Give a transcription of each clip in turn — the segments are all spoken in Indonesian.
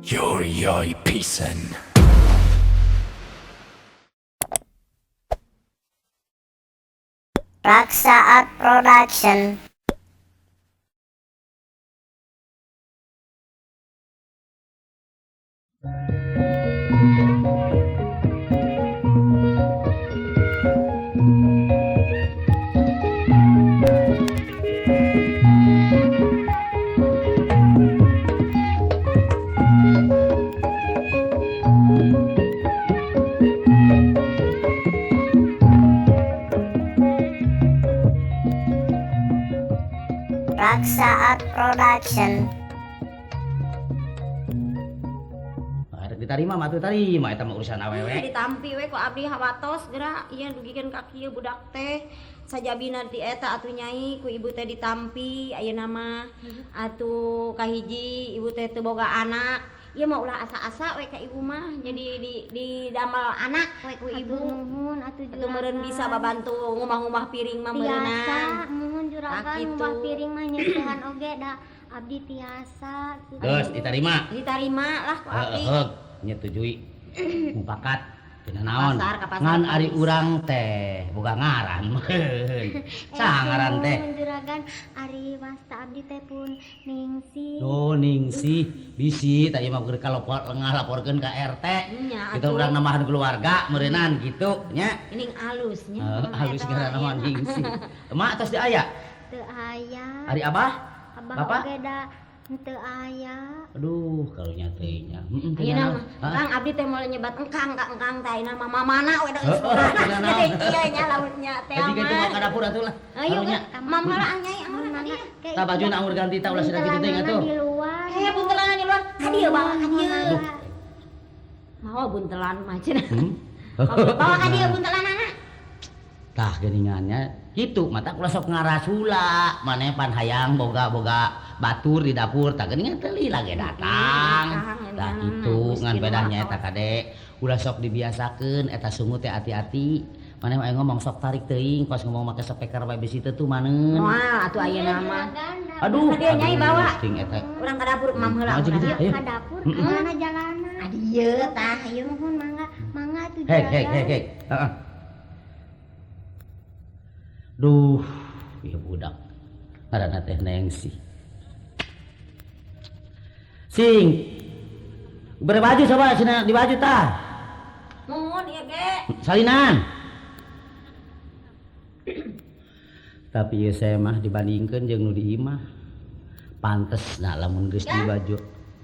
Yori Pisan. Raksa Art Production. Raksa Art Production. Ditarima mah atuh tarima eta mah urusan awewe. Ditampi we ku abdi hawatos geura ieu dugikeun ka kieu budak teh sajabina ti eta atuh nyai ku ibu teh ditampi ayeuna mah atuh kahiji ibu teh teu boga anak ieu mah ulah asa-asa we ka ibu mah jadi di damel anak we ku ibu nuhun atuh meureun bisa babantu ngumah-ngumah piring mah biasa meureunan nuhun juragan ngumah piring mah nyesehan oge da abdi tiasa gitu. Geus ditarima. lah ku abdi Nyetujui mupakat tina naon Pasar, ka pasar, ngan ka ari pasar. urang teh boga ngaran saha ngaran teh nuhun juragan ari wasta abdi teh pun ningsi ningsi bisi tadi mah keur ngalaporkeun ka RT Nya, kita atuh. urang nambahan keluarga meureunnan gitu nya ini alusnya halus ngaran naon ningsi emak tos di aya teu aya ari abah abah bapak oge da teu aya aduh kalau nyatanya ayeuna mah Kang abdi teh moal nyebat engkang ka engkang teh ayeuna mah mamana we da Heeh, tina naon. kieu nya lautnya teh jadi kita mah mau ka dapur atuh lah ayo karunya mam heula nyai anggur ka dieu tah bajuna anggur ganti tah ulah sida kitu teh atuh di luar buntelan di luar ka dieu bawa ka dieu mau buntelan mah cenah bawa ka dieu buntelanana tah geuningannya kitu mata ulah sok ngarasula maneh pan hayang boga batur di dapur tah geuningan teu lila ge datang tah kitu ngan bedahnya eta kade ulah sok dibiasakeun eta sungut teh hati-hati maneh mah ngomong sok tarik teuing pas ngomong make speaker bae bisi teh tuh maneh moal atuh ayeuna mah aduh Dia nyai bawa. ting eta urang ka dapur mam heula Maju gitu. Ayo. ka dapur mana jalana adieu tah ieu nuhun mangga atuh hei juragan heeh duh ieu budak ngaranna teh Nengsi sing bere baju coba cenah di baju tah nuhun ieu ge salinan tapi ieu saya mah dibandingkeun jeung nu di imah pantes nah lamun geus di baju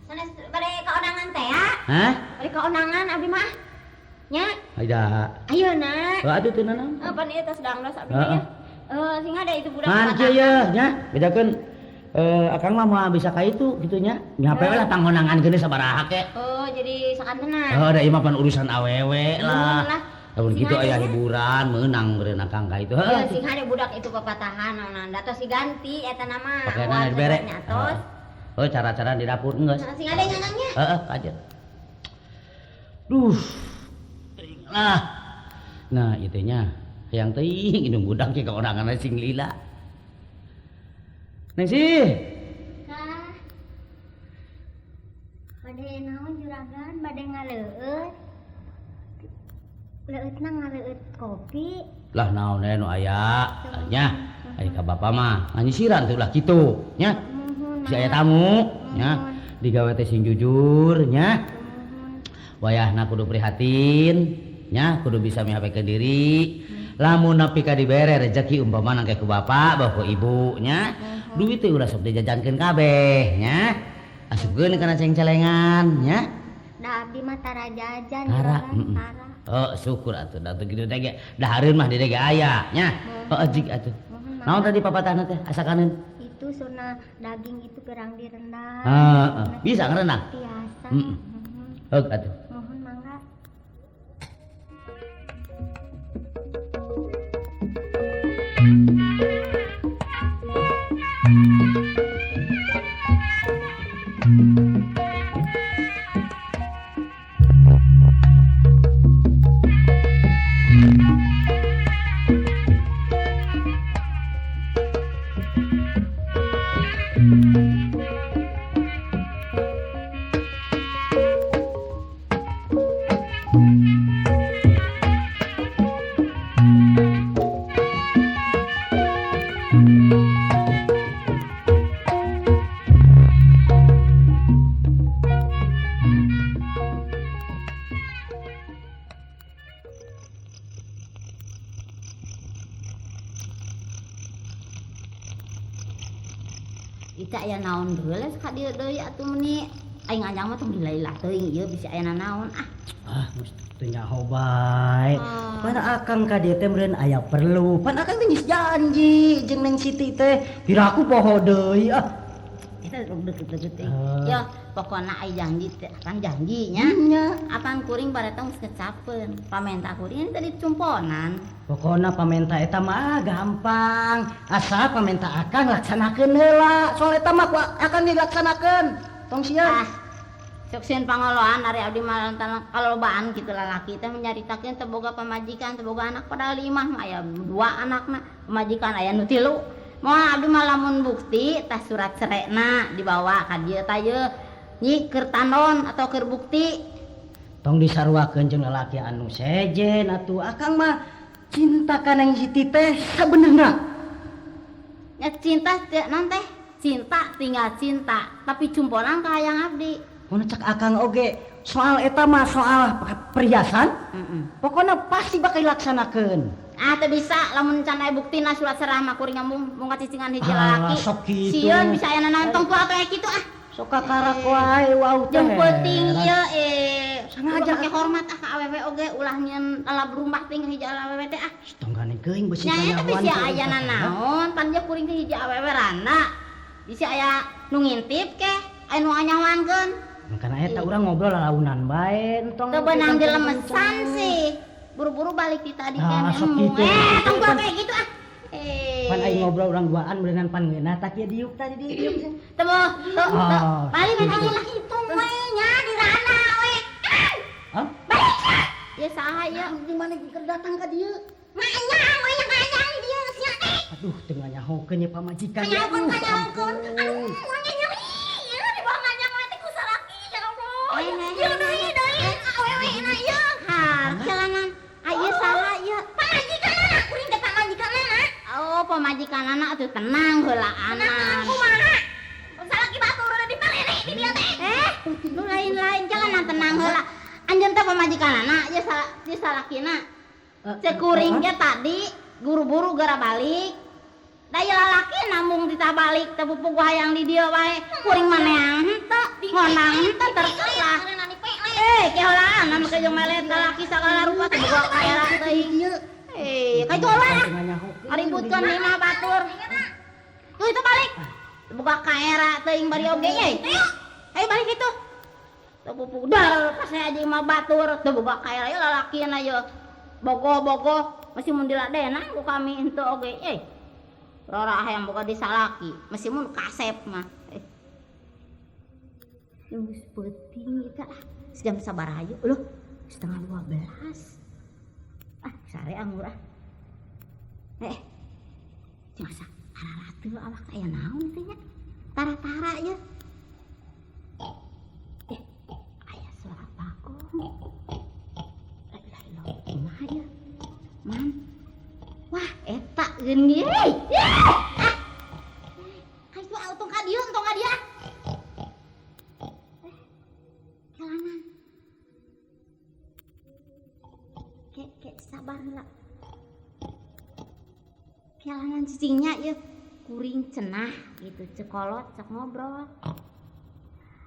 sanes bade kaonangan teh ya hah bade kaonangan abdi mah nya aida ayeuna atuh teu naon pan ieu teh sedang dos abdi Heeh. ya sing ada itu budak ngan mata. kieu ye nya bedakeun akang mah moal bisa ka itu kitu nya nyape we lah panggonangan geus sabaraha ke oh jadi sakantenan oh da imah pan urusan awewe lah lah. lamun Sing kitu ada aya ya. hiburan meunang meureun akang ka itu Iya, sing ada budak itu pepatahan naon tos diganti eta nama pakaianna dibere nyatos. oh cara-cara di dapur geus Nah, sing ada nyanangnya. heeh kajet duh lah nah itu nya yang teuing indung budak ge kaonangan sing lila Neng sih Kah? Bade naon juragan bade ngaleueut leueutna ngaleueut kopi lah naon we nu aya nya ari ka bapa mah nganyisiran teh ulah kitu nya nuhun si aya tamu nya digawe teh sing jujur nya wayahna kudu prihatin nya kudu bisa mihapekeun diri lamun nepi ka dibere rezeki umpamana ke ku bapa bawa ku ibu nya duit teh ulah sok dijajankeun kabeh nya asupkeun kana ceng celengan nya da abdi mah tara jajan Tara, juragan tara oh syukur atuh da teu kitu teh ge dahareun mah di ge aya nya heuh jig atuh naon tadi papatahna teh asakaneun itu suna daging itu gerang direndam heeh bisa ngarenang biasa Heeh. heuh atuh mohon mangga Ita aya naon geus ka dieu deui atuh meuni. Aing ngajang mah tong lila-lila teuing ieu bisi aya naon ah. Teu nyaho bae. Pan akang ka dieu teh meureun aya perlu. Pan akang teh geus janji jeung Neng Siti teh. Piraku poho deui Eta rog deukeut-deukeut teh. Ya, pokona ai janji teh akang janji nya. nya. Apaan kuring pada tong kecapeun. Pamenta kuring tadi cumponan. Pokona pamenta eta mah gampang. Asal pamenta akang laksanakeun heula. Soal eta mah akan dilaksanakeun. Tong sieun. Sok sieun pangoloan ari abdi mah lantaran kalobaan kitu lalaki teh nyaritakeun teu boga pamajikan, teu boga anak padahal 5 mah aya 2 anakna. Pamajikan aya nu 3. Moal abdi mah lamun bukti tah surat cerekna dibawa ka dieu tah ye. Nyi keur tandon atau keur bukti. Tong disaruakeun jeung lalaki anu sejen atuh. Akang mah cinta ka Neng Siti teh sabenerna. Ya cinta teh naon teh? Cinta tinggal cinta, tapi cumponan ka hayang abdi. Mun cek akang oge soal eta mah soal perhiasan. Pokona pasti bakal dilaksanakeun. Ah teu bisa lamun can aya buktina surat serah mah kuring mung kacicingan hiji Ah, lalaki. sok kitu. Sieun bisa aya naon tong tua atuh kitu ah. Sok kakarak wae wau teh. Jeung penting ieu Sengaja make hormat ah ka awewe oge ulah nyeun alab rumah ting hiji awewe teh ah. Tonggane geuing beusi Nya eta kanyahoan. bisi aya naon pan dia kuring teh hiji awewe randa. Bisi aya nu ngintip keh, aya nu anyawankeun. Makana eta urang ngobrol lalaunan bae entong. Teu beunang dilemesan sih. Buru-buru balik di tadi Ah, kan sok kitu. tong gua kayak gitu ah. Pan aing ngobrol urang duaan beunang pan ngeuna tak ieu diuk tadi diuk. Teu Ah, balik main aja lagi itu we nya di rana we. Hah? Balik. Ya saha ya? Di mana keur datang ka dieu? Manyang we yang kayang dia sia teh. Aduh, teu nganyahokeun ye pamajikan. Kanyahokeun Aduh, kanyahokeun. ampun. Aduh, manyang ya di bawah manyang we teh ku salaki ya Allah. Ya deui awewe na ieu. Ha, jalanan. Ayo saha ieu? Pamajikanana, kuring teh pamajikanana. Oh, pamajikanana atuh tenang heula anak. Kumaha? Salaki batur udah dipalere di dia teh. Nu lain-lain jangan tenang heula. Anjeun teh pamajikanana ieu salakina. Cekuring ge tadi buru-buru gara balik. Da ieu lalaki namung ditabalik teh pupuk hayang di dieu wae. Kuring maneang henteu, ngonang henteu terkelah. Keheulaan anu ke jeung melet lalaki sagala rupa teh boga kaera teuing. Kaitu lah. Ngaributkeun ieu mah batur. Tuh itu balik. Boga kaera teuing bari oge ye. Ayo balik itu. Teu pupuk dar pas aja mah batur teu boga kaera ieu lalakina ieu. Bogo-bogo masih mun diladenan ku kami henteu oge ye. Rora hayang boga disalaki, masih mun kasep mah. Geus peuting eta ah. Jam sabaraha loh 11:30. Ah sare anggur ah. Masa harara teu awak aya naon teh nya? Tara-tara ye. Aya suara bagong. La ilaha illallah. Kumaha ye? Man. Wah, eta geun ieu. Hayu tong ka dieu, tong ka dieu. Jalanan. Kek sabar heula. Jalanan cicingnya ieu kuring cenah gitu cekolot cek ngobrol.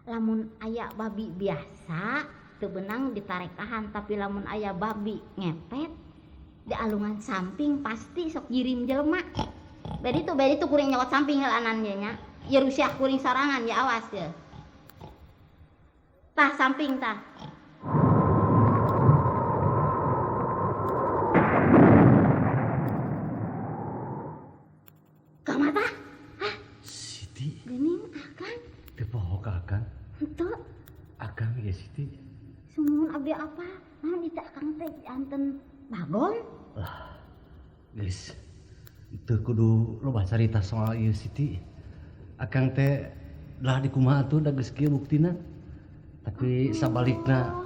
Lamun aya babi biasa teu beunang ditarekahan tapi lamun aya babi ngepet di alungan samping pasti sok girim jelema. Bedi tuh kuring nyokot samping heulanan ye nya. Ieu rusiah kuring sarangan ya awas ye. Tah samping tah. Kamata? Hah? Siti, Geuning akang? teu poho ka akang. Henteu. Akang ya Siti. Sumuhun abdi apa? Naon ita akang teh janten bagong? Geus teu kudu loba carita soal ieu Siti. Akang teh lah di kumaha atuh da geus kieu buktina. Tapi sabalikna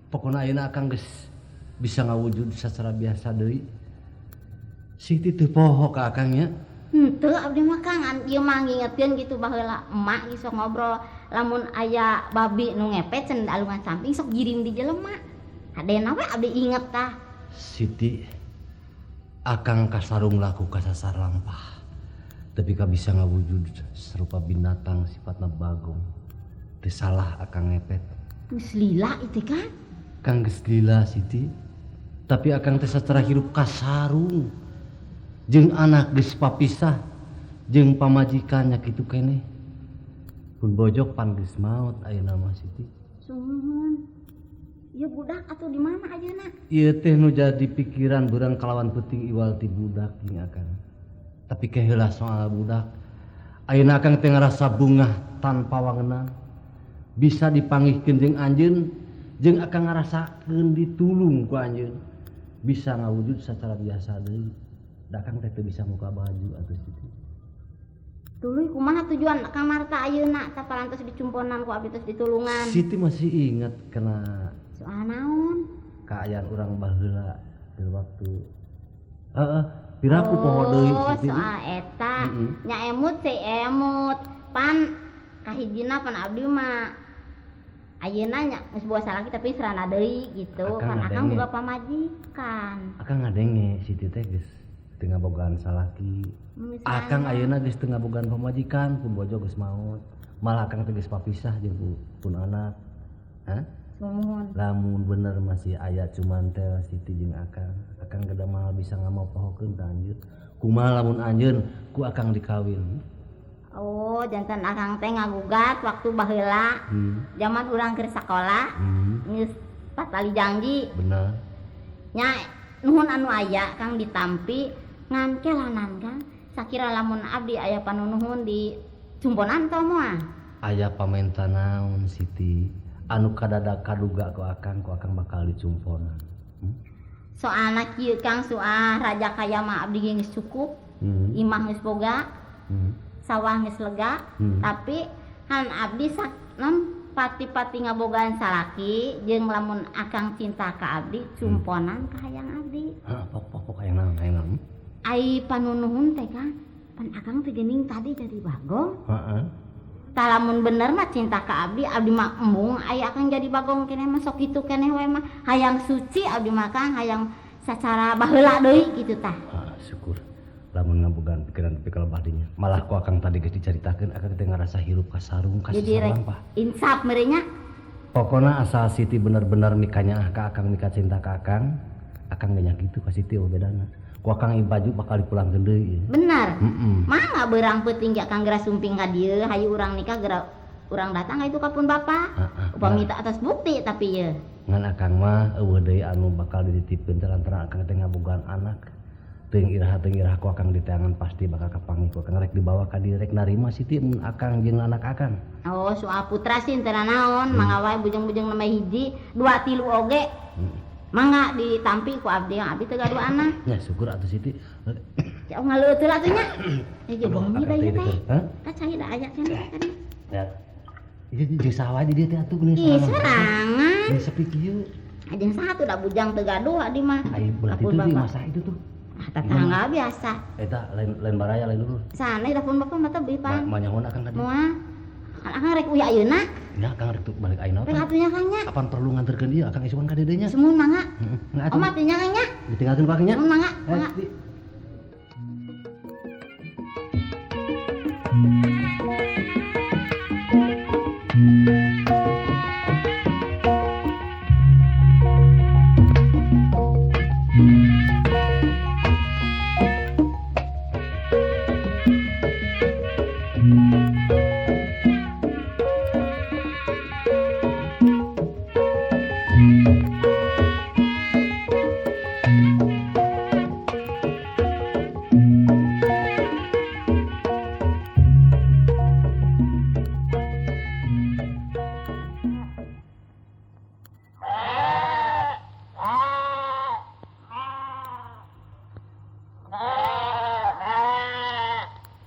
pokona ayeuna akang geus bisa ngawujud sacara biasa deui. Siti teu poho ka akangnya. Henteu abdi mah Kang ieu mah ngingetkeun gitu baheula emak geus sok ngobrol lamun aya babi nu ngepet cenah alungan samping sok giring di jelema. Hadena we abdi inget tah. Siti, akang kasarung laku kasasar lampah. tapi ka bisa ngawujud serupa binatang sifatna bagong. Teu salah akang ngepet. Geus lila itu kan. Kang geus lila Siti. Tapi akang teh sacara hirup kasarung. Jeung anak geus papisah. Jeung pamajikannya kitu keneh. Pun bojok pan geus maot ayeuna mah Siti. Sumuhun. Ieu budak atuh di mana ayeuna? Ieu teh nu jadi pikiran burang kalawan peuting iwal ti budak jeung akang. Tapi keheula soal budak. Ayeuna akang teh ngarasa bungah tanpa wangenan. Bisa dipanggihkeun jeung anjeun jeung akang ngarasakeun ditulung ku anjeun. Bisa ngawujud secara biasa deui. Da akang teh teu bisa muka baju atuh Siti. Tuluy kumaha tujuan Kang Marta ayeuna tah parantos dicumponan ku abdi tos ditulungan. Siti masih ingat kena Soal naon? kaayaan urang baheula di waktu piraku poho deui Siti. Soal eta. Nya emut si emut. Pan kahijina pan abdi mah ayeuna nya geus boga salaki tapi serana deui gitu. Akang Kan akang ngadenge. boga pamajikan. Akang ngadenge Siti teh geus teu ngabogaan salaki. Akang ayeuna geus teu ngabogaan pamajikan pun bojo geus maot. Malah akang teh geus papisah jeung pun anak. Hah? Sumuhun. Lamun bener masih aya cuman teh Siti jeung akang geda mah bisa ngamapohokeun ka anjeun. Kumaha lamun anjeun ku akang dikawin. Oh, jantan akang teh ngagugat waktu baheula. Zaman urang keur sakola, geus patali janji. Bener. Nya nuhun anu aya Kang ditampi ngan kelanan Kang. Sakira lamun abdi aya panunuhun di cumponan teh moal. Aya pamenta naon Siti anu kadadak kaduga ku akang bakal dicumponan. Soalna kieu Kang soal raja kaya mah abdi geus cukup. Imah geus boga. Sawah geus lega. Tapi han abdi sanem pati-pati ngabogaan salaki jeung lamun akang cinta ka abdi cumponan ka hayang abdi. Pokok hayang naon. Ai panunuhun teh Kang, pan akang teh geuning tadi jadi bagong. Heeh. Tah lamun bener mah cinta ka abdi mah embung ai akang jadi bagong keneh mah sok kitu keneh we mah hayang suci abdi mah Kang hayang sacara baheula deui kitu tah. Syukur. Lamun ngabogaan pikiran tapi kalau badinya. Malah ku akang tadi geus dicaritakeun akang teh ngarasa hirup ka sarung ka Jadi rek sarang Pak. insaf merenya. Pokona asal Siti bener-bener mikanya ka akang mika cinta ka akang geus kitu ka Siti bedana. Ku akang baju bakal dipulangkeun deui. Bener. Mangga beurang peuting ge akang geura sumping ka dieu hayu urang nikah geura urang datang itu kapun bapa. Upami teu atas bukti tapi ye. Ngan akang mah eueuh deui anu bakal dititipkeun teh lantaran akang teh ngabogaan anak. Teung irah ku akang diteangan pasti bakal kapanggih ku akang rek dibawa ka dieu rek narima Siti mun akang jeung anak akang. Oh, soal putra sih teu naon, mangga wae bujang-bujang nama hiji, 2 3 oge. Mangga ditampi ku abdi yang abdi teu gaduh anak. Ya syukur atuh Siti. Ya ngaleuteul atuh nya. Ieu bunyi da ieu teh. Hah? Ka cai da aya cenah tadi. Ya. Ieu jeung saha di dieu teh atuh geuning Ih, serangan. Geus sepi kieu. Ajeng satu da bujang teu gaduh adi mah. Ai berarti itu di masa itu tuh. Tetangga biasa. Eta lain baraya lain dulu. Sana da pun bapak mah teu beuh pan. Manyahoan akang tadi. Moal. Akang rek uya ayeuna. Ya akang rek balik ayeuna. Rek atunya Kang nya. Apan perlu nganterkeun ieu akang isuan ka dedenya. Semun mangga. Heeh. Oma teh nya Kang nya. Ditinggalkeun ku akang nya. Semun mangga. Mangga.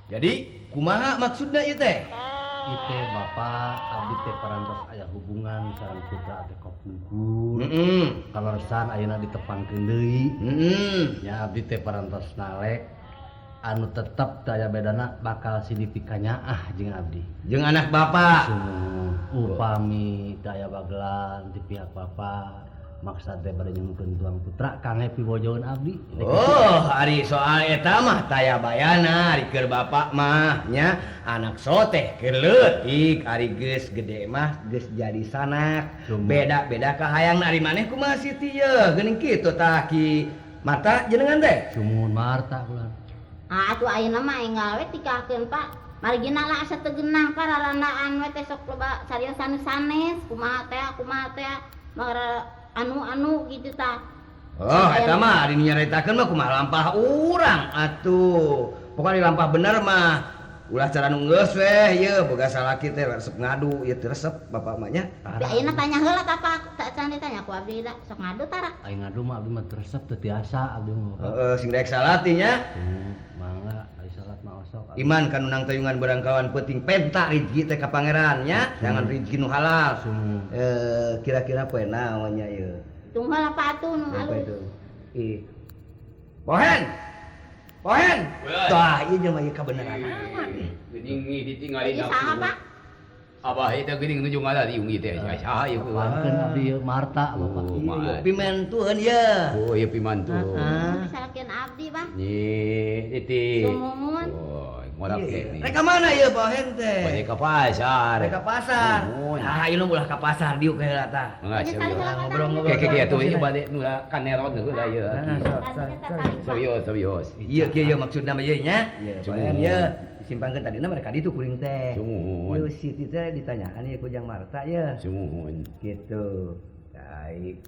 Jadi kumaha maksudna ieu teh? Ieu teh Bapak abdi teh parantos aya hubungan sareng putra teh kopungkur. Kaleresan ayeuna ditepangkeun deui. Ya abdi teh parantos nalek anu tetep teu aya bedana bakal signifikannya jeung abdi. Jeung anak bapak. Upami teu aya bagelan di pihak Bapak maksud teh pada nyungkeun tuang putra Kang Happy bojoeun abdi. Oh, ari soal eta mah taya bayana, ari keur bapak mah nya anak soteh keur leutik, ari geus gede mah geus jadi sanak. Beda-beda kahayang ari maneh kumaha Siti ye, geuning kitu tah Ki Marta jenengan teh. Sumuhun Marta ulah. Atuh ayeuna mah enggal we tikahkeun Pak. Margina lah asa teu geunah pararandaan we teh sok loba sarios sanes-sanes kumaha teh anu gitu tah. Oh, eta mah ari nyaritakeun mah kumaha lampah urang atuh. Pokoknya lampah bener mah ulah cara nu geus weh ieu boga salaki teh resep ngadu ieu teh resep bapak mah nya. Tapi ayeuna tanya heula ka Pak, tak can ditanya ku abdi da sok ngadu tara. Aing ngadu mah abdi mah resep teu tiasa abdi mah. Heeh, sing daek salati nya. Mangga ari salat mah osok. Iman kan nang tayungan barangkawan penting penta rezeki teh ka pangeran nya, jangan rezeki nu halal. Kira-kira poe naon nya ieu? Tung heula Pak atuh nu Apa alus. itu? Pohen. Pohen. Tah, ieu jelema ieu kabeneran. Geuning ditinggalin Ieu saha Pak? Abah eta geuning nuju ngaliung ieu teh. Saha ieu ku? Pakeun abdi ieu Marta bapak. Ieu pimentueun ieu. Oh, ieu pimantu. Bisa lakeun abdi Pak. Nyi, titi. Sumuhun. Oh, ngorak teh. Rek ka mana ieu Pohen teh? Balik ke pasar. Rek ka pasar. Nuhun. Ah, ieu ulah ka pasar diuk heula tah. Enggak Ini serius. kali heula Ngobrol-ngobrol. Kayak gitu ini balik nu kanerot heula ieu. Serius. Ieu kieu maksudna mah ieu nya. Cuma. Pohen ieu disimpankeun tadina mereka ditu kuring teh. Sumuhun. Ieu Siti teh ditanyaan ieu ku Jang Marta ieu. Sumuhun. Gitu. Baik.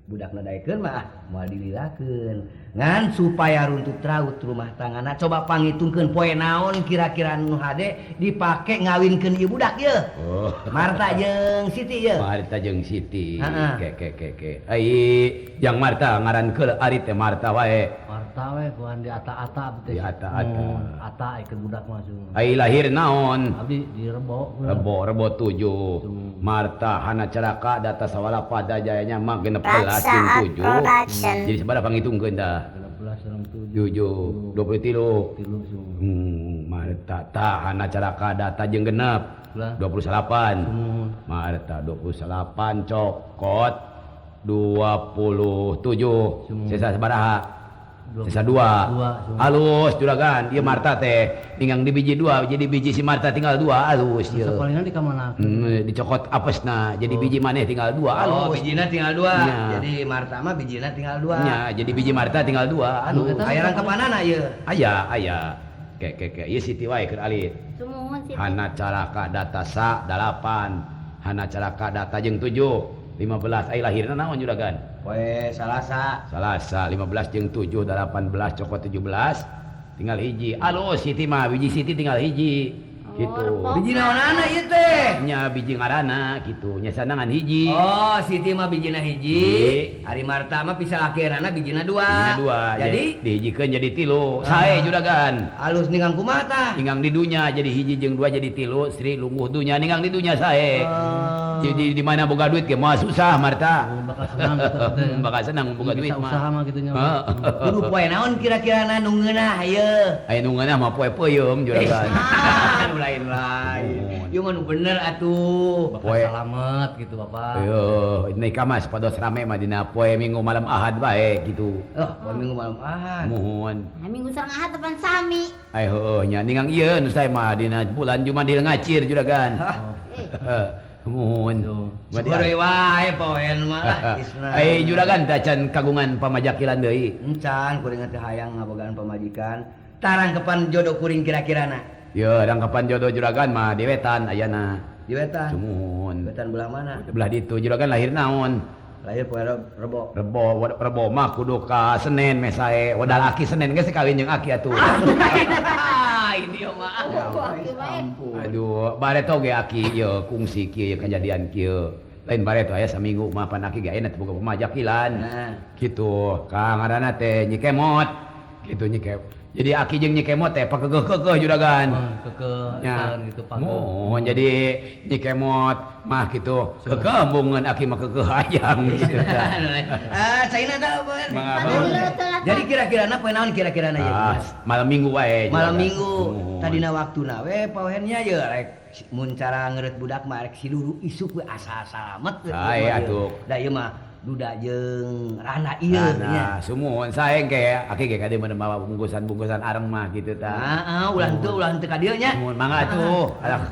Budakna daekeun mah moal dililakeun ngan supaya runtut raut rumah tanggana coba pangitungkeun poe naon kira-kira nu hade dipake ngawinkeun ieu budak ye. Oh. Marta jeung Siti ye. Marta jeung Siti. Heeh. Ke. Ai Jang Marta ngarankeun ari teh Marta wae. Marta we bukan di ata-ata abdi teh. Di ata-ata. Ata ikeun budak mah sung. Ai lahir naon? Abdi di Rebo. Rebo 7. Marta hana caraka data sawala pada jayanya mah 16 Raksa jeung Art 7. Production. Jadi sabaraha pangitungkeun dah? 16 sareng 7. 23. Tilu sung. Marta tah hana caraka data jeung genep. Ulah. 28. Sumuhun. Marta 28 cokot 27. Sisa sabaraha? Sisa 2. Alus juragan. Ieu Marta teh tinggal di biji 2, jadi biji si Marta tinggal 2 alus Bisa ieu. palingan di kamana? Dicokot apesna jadi biji maneh tinggal 2 Oh, alus. bijina tinggal 2. Nya. Jadi Marta mah bijina tinggal 2. Nya, jadi biji Marta tinggal 2 alus. Aya rangkepanana ieu. Aya. Ke. Ieu Siti wae keur alit. Sumuhun Siti. Hana caraka data sa 8. Hana caraka data jeung 7. 15 ai lahirna naon juragan? Poe Salasa. Salasa 15 jeung 7 18 cokot 17 tinggal hiji. Alus Siti mah biji Siti tinggal hiji. Gitu. Biji naonana ieu teh? Nya biji ngaranna gitu. Nya sanangan hiji. Oh, Siti mah bijina hiji. Ari Marta mah pisah lakiranna bijina 2. Bijina 2. Jadi dihijikeun jadi 3. Sae juragan. alus ningang kumaha tah? Ningang di dunya jadi hiji jeung 2 jadi 3. Sri lungguh dunya ningang di dunya sae. Jadi di mana boga duit ge moal susah Marta. Bakal senang gitu. Bakal senang boga duit Bisa usaha mah. mah gitu nya. Kudu poe naon kira-kirana nu ngeunah ieu? Aya nu ngeunah mah poe-poeum juragan. Nu lain-lain. Ieu mah nu bener atuh. Bakal Poe. salamet gitu Bapak. Ayo, ini kamas pados rame mah dina poe Minggu malam Ahad bae gitu. Oh, poe Minggu malam Ahad. Mohon. Minggu sareng Ahad tepan sami. Ai heueuh nya ningang ieu nu sae mah dina bulan Jumadil ngacir juragan. Mohon. Sabeureui wae poen mah lah isna. Ai juragan teh can kagungan pamajakilan deui. Encan kuring teh hayang ngabogaan pamajikan. Tarangkepan jodoh kuring kira-kirana. Ye, rangkepan jodoh juragan mah di wetan ayana. Di wetan. Sumuhun. Wetan belah mana? Belah ditu juragan lahir naon? Lahir poe Rebo. Rebo mah kudu ka Senen me sae. Wadal aki Senen geus kawin jeung aki atuh. Ini mah. Aduh, bareto ge aki ieu kungsi kieu kejadian kieu. Lain bareto aya saminggu mah pan aki ge aya teh boga pamajakilan. Nah. Kitu, ka ngaranna teh Nyi Kemot. Kitu Nyi Kemot. Jadi aki jeung Nyi Kemot teh pakeukeukeuh juragan. Keke gitu Pak. Mohon jadi Nyi Kemot mah kitu kekembungan aki mah kekeuh hayang gitu. Caina tah poe. Mangga. Jadi kira-kirana poe naon kira-kirana ieu? Malam Minggu wae. Malam juragan. Minggu. Mohon. Tadina waktuna we poennya ye rek mun cara ngeureut budak mah rek si dulu isuk we asa salamet. Sae atuh. Da ieu mah duda jeung Rana ieu nya. Nah, sumuhun saeng ke aki ge kade meureun bawa bungkusan-bungkusan areng mah gitu tah. Ulah teu ka dieu nya. Sumuhun mangga tuh. Alah